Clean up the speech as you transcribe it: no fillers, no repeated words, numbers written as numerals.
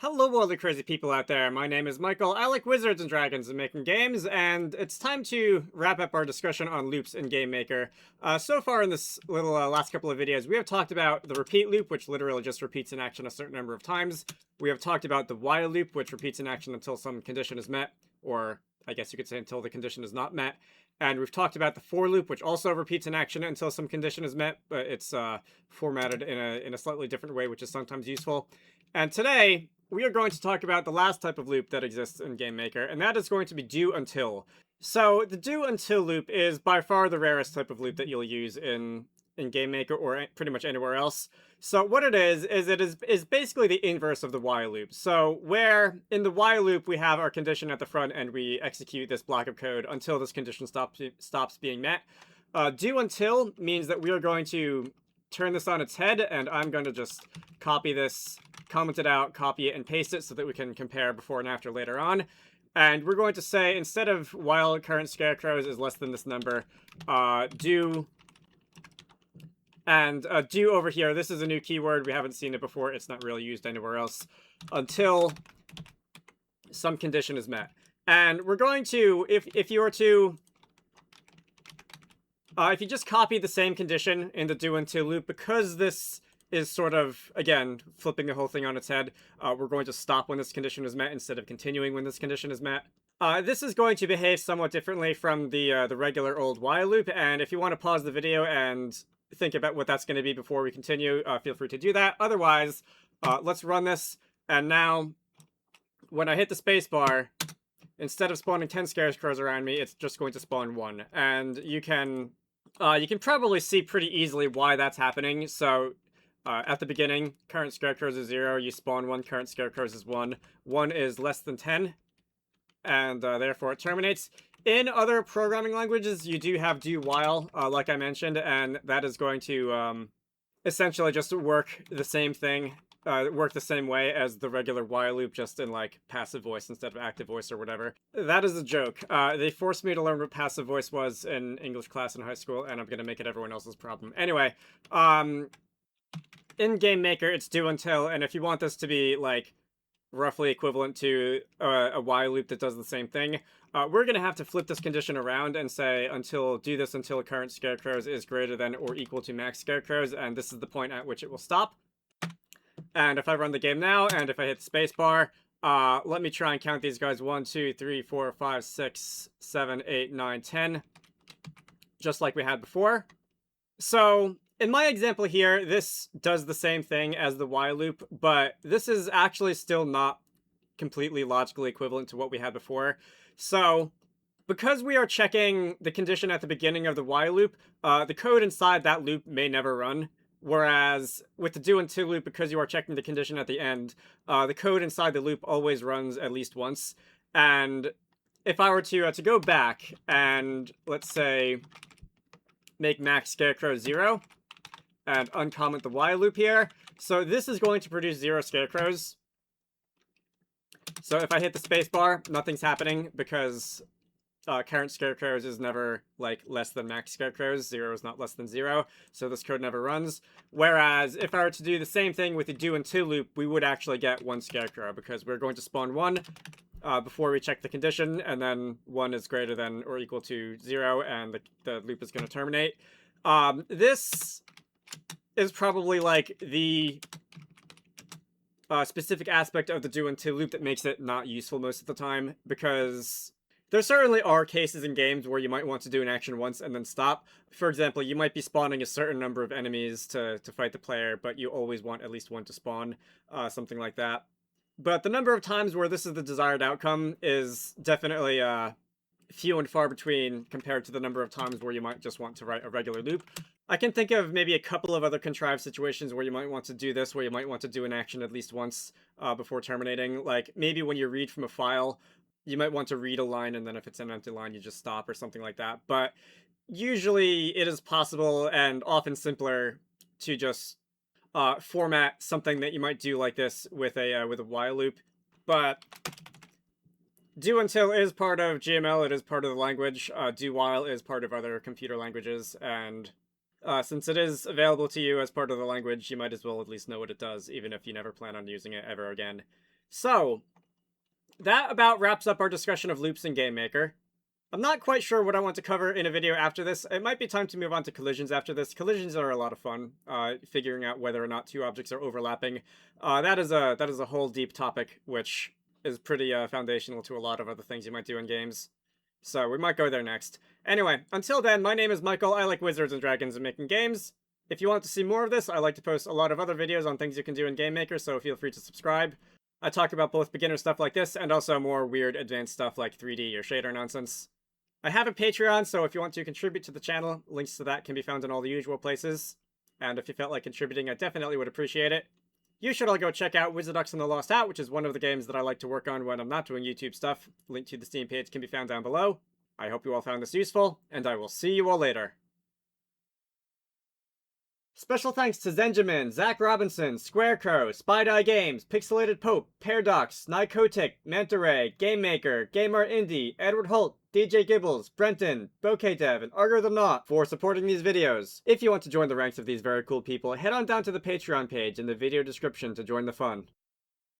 Hello, all the crazy people out there. My name is Michael. I like wizards and dragons and making games, and it's time to wrap up our discussion on loops in GameMaker. So far in this little last couple of videos, we have talked about the repeat loop, which literally just repeats an action a certain number of times. We have talked about the while loop, which repeats an action until some condition is met, or I guess you could say until the condition is not met. And we've talked about the for loop, which also repeats an action until some condition is met, but it's formatted in a slightly different way, which is sometimes useful. And today, we are going to talk about the last type of loop that exists in GameMaker, and that is going to be do until. So the do until loop is by far the rarest type of loop that you'll use in GameMaker or pretty much anywhere else. So what it is basically the inverse of the while loop. So where in the while loop we have our condition at the front and we execute this block of code until this condition stops being met. Do until means that we are going to turn this on its head, and I'm going to just copy this, comment it out, copy it, and paste it so that we can compare before and after later on. And we're going to say, instead of while current scarecrows is less than this number, do, and do over here, this is a new keyword, we haven't seen it before, it's not really used anywhere else, until some condition is met. And we're going to, if you were to, if you just copy the same condition in the do until loop, because this is sort of, again, flipping the whole thing on its head, we're going to stop when this condition is met instead of continuing when this condition is met. This is going to behave somewhat differently from the regular old while loop, and if you want to pause the video and think about what that's going to be before we continue, feel free to do that. Otherwise, let's run this, and now, when I hit the spacebar, instead of spawning 10 scarecrows around me, it's just going to spawn 1. And you can probably see pretty easily why that's happening. So, at the beginning, current scarecrows is 0, you spawn 1, current scarecrows is 1. 1 is less than 10, and therefore it terminates. In other programming languages, you do have do while, like I mentioned, and that is going to essentially just work the same thing. Work the same way as the regular while loop, just in like passive voice instead of active voice or whatever. That is a joke. They forced me to learn what passive voice was in English class in high school, and I'm gonna make it everyone else's problem. Anyway, in GameMaker, it's do until, and if you want this to be like roughly equivalent to a while loop that does the same thing, we're gonna have to flip this condition around and say do this until current scarecrows is greater than or equal to max scarecrows, and this is the point at which it will stop. And if I run the game now, and if I hit the spacebar, let me try and count these guys. 1, 2, 3, 4, 5, 6, 7, 8, 9, 10. Just like we had before. So, in my example here, this does the same thing as the while loop, but this is actually still not completely logically equivalent to what we had before. So, because we are checking the condition at the beginning of the while loop, the code inside that loop may never run. Whereas with the do until loop, because you are checking the condition at the end, the code inside the loop always runs at least once. And if I were to go back and, let's say, make max scarecrow 0, and uncomment the while loop here, so this is going to produce 0 scarecrows. So if I hit the spacebar, nothing's happening, because current scarecrows is never like less than max scarecrows. 0 is not less than 0, so this code never runs. Whereas if I were to do the same thing with the do until loop, we would actually get 1 scarecrow, because we're going to spawn 1 before we check the condition, and then 1 is greater than or equal to 0, and the loop is going to terminate. This is probably like the specific aspect of the do until loop that makes it not useful most of the time, because there certainly are cases in games where you might want to do an action once and then stop. For example, you might be spawning a certain number of enemies to fight the player, but you always want at least 1 to spawn, something like that. But the number of times where this is the desired outcome is definitely few and far between compared to the number of times where you might just want to write a regular loop. I can think of maybe a couple of other contrived situations where you might want to do this, where you might want to do an action at least once before terminating. Like, maybe when you read from a file, you might want to read a line, and then if it's an empty line, you just stop or something like that. But usually it is possible, and often simpler, to just format something that you might do like this with a while loop. But do until is part of GML, it is part of the language. Do while is part of other computer languages, and since it is available to you as part of the language, you might as well at least know what it does, even if you never plan on using it ever again. So, that about wraps up our discussion of loops in GameMaker. I'm not quite sure what I want to cover in a video after this. It might be time to move on to collisions after this. Collisions are a lot of fun, figuring out whether or not two objects are overlapping. That is a whole deep topic, which is pretty foundational to a lot of other things you might do in games. So we might go there next. Anyway, until then, my name is Michael. I like Wizards and Dragons and making games. If you want to see more of this, I like to post a lot of other videos on things you can do in GameMaker, so feel free to subscribe. I talk about both beginner stuff like this and also more weird advanced stuff like 3D or shader nonsense. I have a Patreon, so if you want to contribute to the channel, links to that can be found in all the usual places. And if you felt like contributing, I definitely would appreciate it. You should all go check out Wizarducks and the Lost Out, which is one of the games that I like to work on when I'm not doing YouTube stuff. Link to the Steam page can be found down below. I hope you all found this useful, and I will see you all later. Special thanks to Zenjamin, Zach Robinson, Squarecrow, Spide-Eye Games, Pixelated Pope, Paradox, Nykotic, Manta Ray, GameMaker, GameArt Indie, Edward Holt, DJ Gibbles, Brenton, Bouquet Dev, and Argo the Knot for supporting these videos. If you want to join the ranks of these very cool people, head on down to the Patreon page in the video description to join the fun.